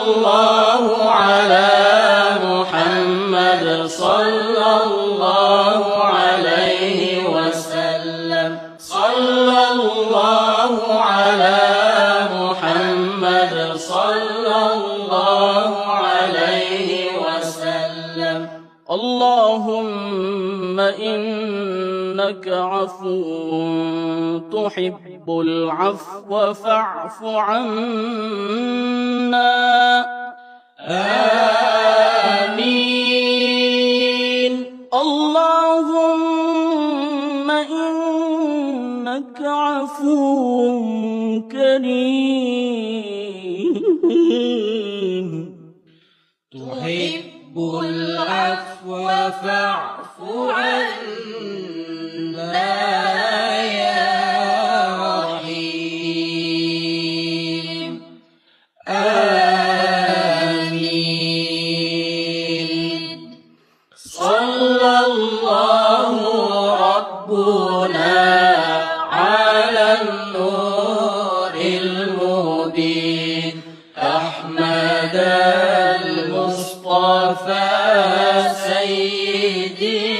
الله على محمد صلى الله عليه وسلم صلى الله على محمد صلى الله عليه وسلم اللهم إنك عفو تحب العفو فاعف عنا آمين اللهم إنك عفو كريم تحب العفو فاعف عنا يا رحيم آمين صلى الله ربنا على النور المبين أحمد المصطفى سيدي